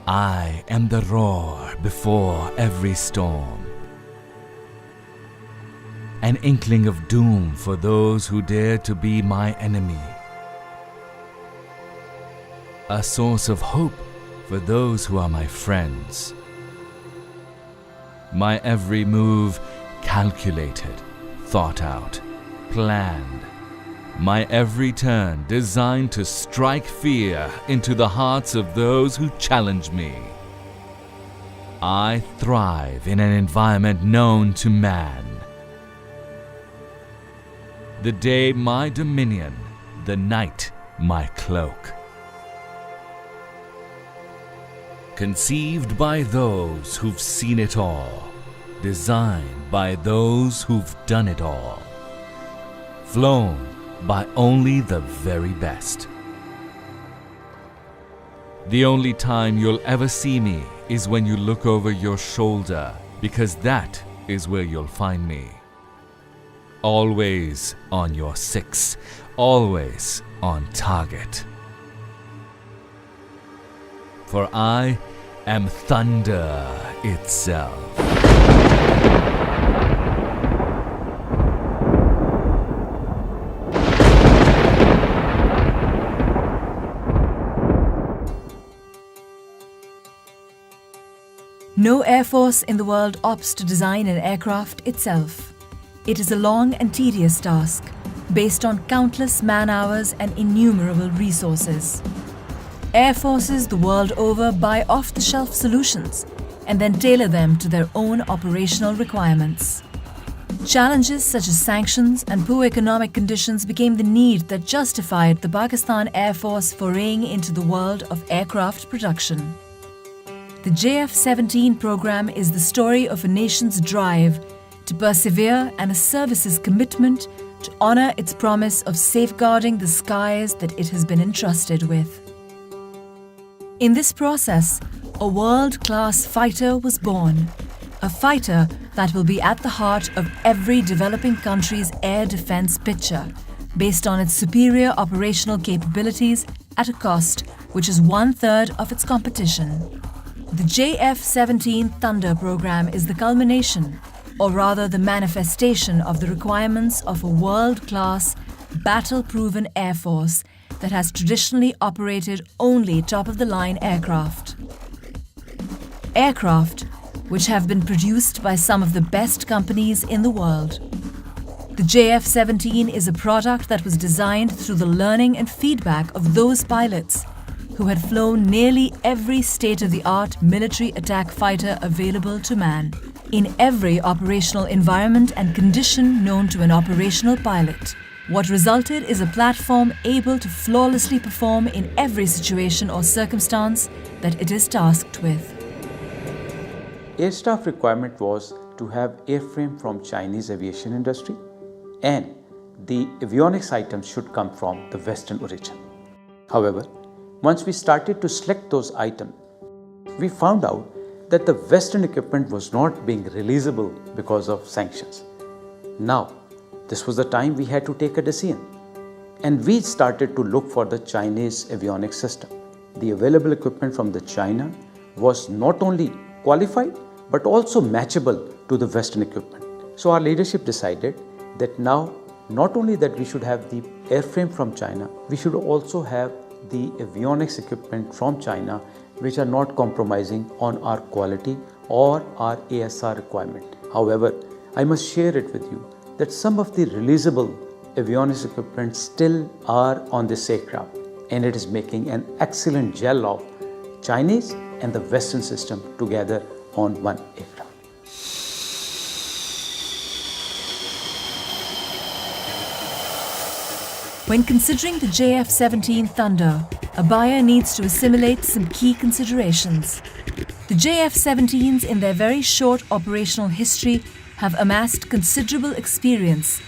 I am the roar before every storm, an inkling of doom for those who dare to be my enemy, a source of hope for those who are my friends. My every move calculated, thought out, planned. My every turn designed to strike fear into the hearts of those who challenge me. I thrive in an environment known to man. The day my dominion, the night my cloak. Conceived by those who've seen it all, designed by those who've done it all, flown by only the very best. The only time you'll ever see me is when you look over your shoulder, because that is where you'll find me. Always on your six, always on target. For I am thunder itself. No air force in the world opts to design an aircraft itself. It is a long and tedious task, based on countless man-hours and innumerable resources. Air forces the world over buy off-the-shelf solutions and then tailor them to their own operational requirements. Challenges such as sanctions and poor economic conditions became the need that justified the Pakistan Air Force foraying into the world of aircraft production. The jf-17 program is the story of a nation's drive to persevere and a service's commitment to honor its promise of safeguarding the skies that it has been entrusted with. In this process, a world-class fighter was born, a fighter that will be at the heart of every developing country's air defense picture, based on its superior operational capabilities at a cost which is 1/3 of its competition. The jf-17 Thunder program is the culmination, or rather the manifestation of the requirements of a world-class, battle-proven air force that has traditionally operated only top-of-the-line aircraft. Aircraft which have been produced by some of the best companies in the world. The jf-17 is a product that was designed through the learning and feedback of those pilots who had flown nearly every state-of-the-art military attack fighter available to man, in every operational environment and condition known to an operational pilot. What resulted is a platform able to flawlessly perform in every situation or circumstance that it is tasked with. Air staff requirement was to have airframe from Chinese aviation industry, and the avionics items should come from the Western origin. However, once we started to select those items, we found out that the Western equipment was not being releasable because of sanctions. Now, this was the time we had to take a decision, and we started to look for the Chinese avionics system. The available equipment from the China was not only qualified but also matchable to the Western equipment. So our leadership decided that now not only that we should have the airframe from China, we should also have the avionics equipment from China which are not compromising on our quality or our ASR requirement. However, I must share it with you that some of the releasable avionics equipment still are on this aircraft, and it is making an excellent gel of Chinese and the Western system together on one aircraft. When considering the jf-17 Thunder, a buyer needs to assimilate some key considerations. The jf-17s, in their very short operational history, have amassed considerable experience,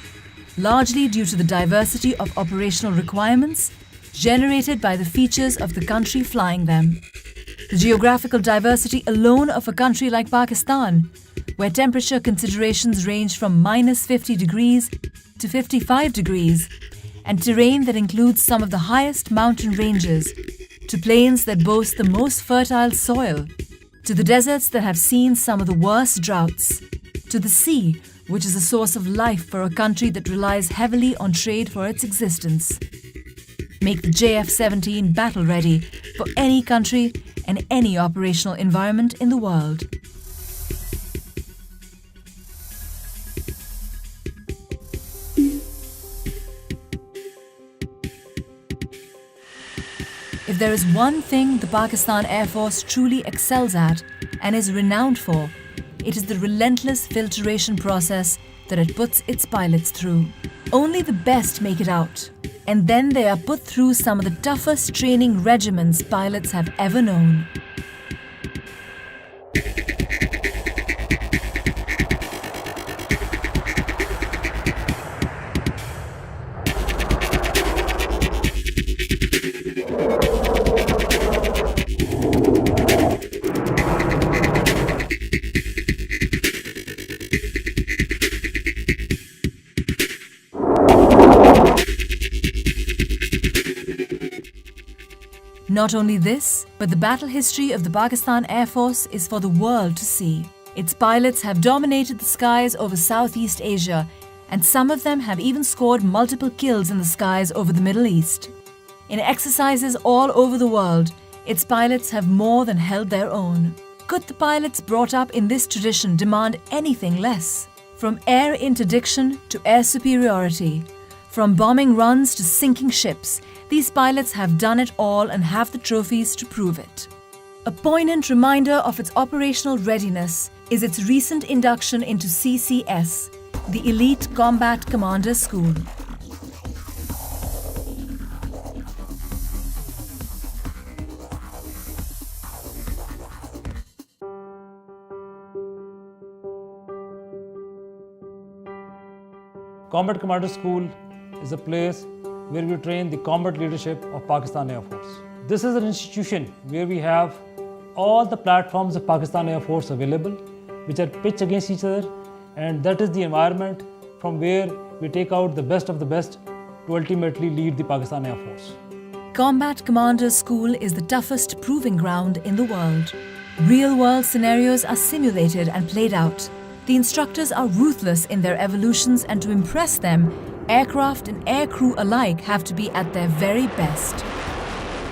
largely due to the diversity of operational requirements generated by the features of the country flying them. The geographical diversity alone of a country like Pakistan, where temperature considerations range from -50 degrees to 55 degrees, and terrain that includes some of the highest mountain ranges, to plains that boast the most fertile soil, to the deserts that have seen some of the worst droughts, to the sea, which is a source of life for a country that relies heavily on trade for its existence. Make the jf-17 battle ready for any country and any operational environment in the world. If there is one thing the Pakistan Air Force truly excels at and is renowned for, it is the relentless filtration process that it puts its pilots through. Only the best make it out, and then they are put through some of the toughest training regimens pilots have ever known. Not only this, but the battle history of the Pakistan Air Force is for the world to see. Its pilots have dominated the skies over Southeast Asia, and some of them have even scored multiple kills in the skies over the Middle East. In exercises all over the world, its pilots have more than held their own. Could the pilots brought up in this tradition demand anything less? From air interdiction to air superiority, from bombing runs to sinking ships, these pilots have done it all and have the trophies to prove it. A poignant reminder of its operational readiness is its recent induction into CCS, the Elite Combat Commander School. Combat Commander School is a place where we train the combat leadership of Pakistan Air Force. This is an institution where we have all the platforms of Pakistan Air Force available, which are pitched against each other, and that is the environment from where we take out the best of the best to ultimately lead the Pakistan Air Force. Combat Commander School is the toughest proving ground in the world. Real-world scenarios are simulated and played out. The instructors are ruthless in their evolutions, and to impress them, aircraft and aircrew alike have to be at their very best.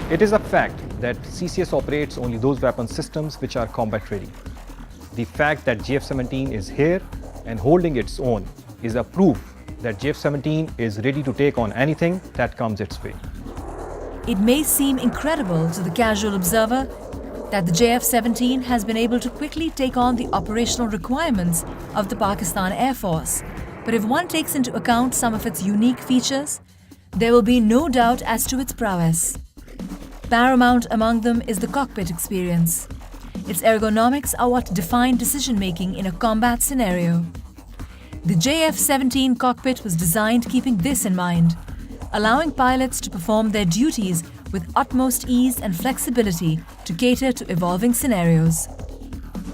It is a fact that CCS operates only those weapon systems which are combat ready. The fact that jf-17 is here and holding its own is a proof that jf-17 is ready to take on anything that comes its way. It may seem incredible to the casual observer that the jf-17 has been able to quickly take on the operational requirements of the Pakistan Air Force. But if one takes into account some of its unique features, there will be no doubt as to its prowess. Paramount among them is the cockpit experience. Its ergonomics are what define decision-making in a combat scenario. The jf-17 cockpit was designed keeping this in mind, allowing pilots to perform their duties with utmost ease and flexibility to cater to evolving scenarios.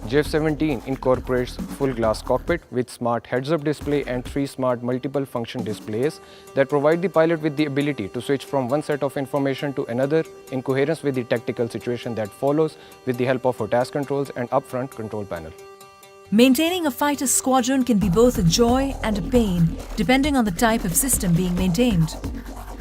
jf-17 incorporates full glass cockpit with smart heads-up display and 3 smart multiple function displays that provide the pilot with the ability to switch from one set of information to another in coherence with the tactical situation that follows with the help of a task controls and upfront control panel. Maintaining a fighter squadron can be both a joy and a pain, depending on the type of system being maintained.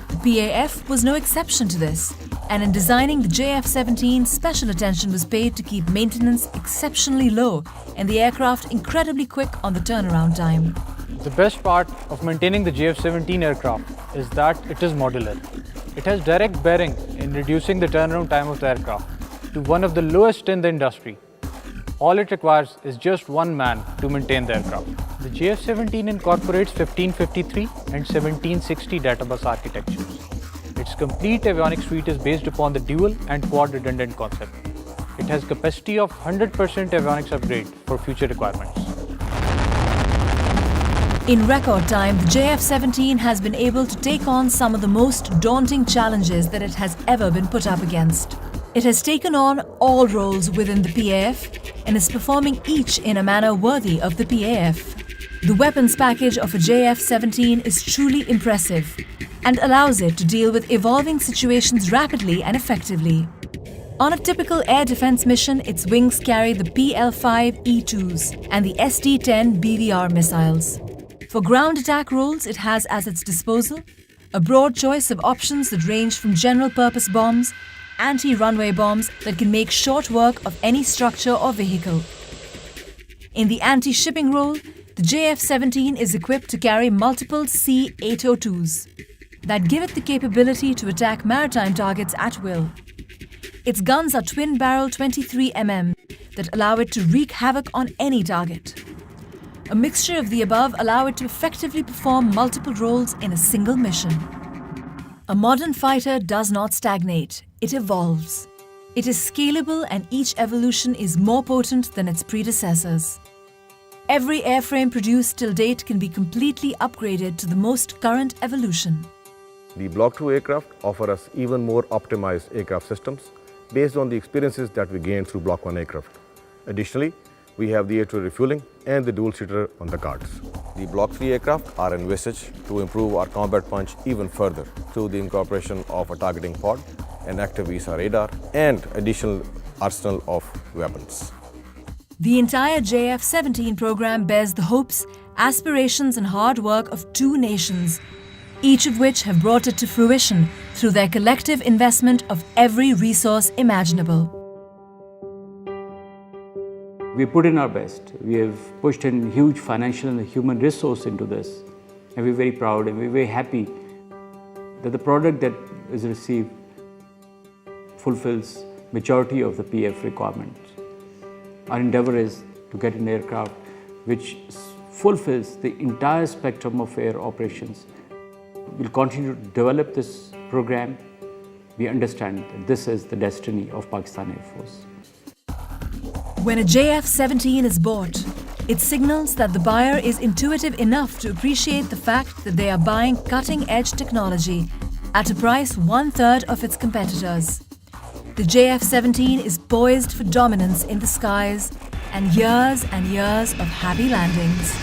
The PAF was no exception to this, and in designing the jf-17, special attention was paid to keep maintenance exceptionally low and the aircraft incredibly quick on the turnaround time. The best part of maintaining the jf-17 aircraft is that it is modular. It has direct bearing in reducing the turnaround time of the aircraft to one of the lowest in the industry. All it requires is just one man to maintain the aircraft. The jf-17 incorporates 1553 and 1760 data bus architectures. Its complete avionics suite is based upon the dual and quad redundant concept. It has capacity of 100% avionics upgrade for future requirements. In record time, the jf-17 has been able to take on some of the most daunting challenges that it has ever been put up against. It has taken on all roles within the PAF and is performing each in a manner worthy of the PAF. The weapons package of a jf-17 is truly impressive. and allows it to deal with evolving situations rapidly and effectively. On a typical air defense mission, its wings carry the PL-5E2s and the SD-10 BVR missiles. For ground attack roles, it has as its disposal a broad choice of options that range from general-purpose bombs, anti-runway bombs that can make short work of any structure or vehicle. In the anti-shipping role, the jf-17 is equipped to carry multiple C-802s that give it the capability to attack maritime targets at will. Its guns are twin-barrel 23mm that allow it to wreak havoc on any target. A mixture of the above allow it to effectively perform multiple roles in a single mission. A modern fighter does not stagnate, it evolves. It is scalable and each evolution is more potent than its predecessors. Every airframe produced till date can be completely upgraded to the most current evolution. The Block 2 aircraft offer us even more optimized aircraft systems based on the experiences that we gained through Block 1 aircraft. Additionally, we have the air-to-air refueling and the dual-seater on the cards. The Block 3 aircraft are envisaged to improve our combat punch even further through the incorporation of a targeting pod, an active VISA radar, and additional arsenal of weapons. The entire jf-17 program bears the hopes, aspirations and hard work of two nations, each of which have brought it to fruition through their collective investment of every resource imaginable. We put in our best. We have pushed in huge financial and human resource into this. And we're very proud and we're very happy that the product that is received fulfills majority of the PF requirements. Our endeavor is to get an aircraft which fulfills the entire spectrum of air operations. We'll continue to develop this program. We understand that this is the destiny of Pakistan Air Force. When a jf-17 is bought, it signals that the buyer is intuitive enough to appreciate the fact that they are buying cutting-edge technology at a price 1/3 of its competitors. The jf-17 is poised for dominance in the skies and years of happy landings.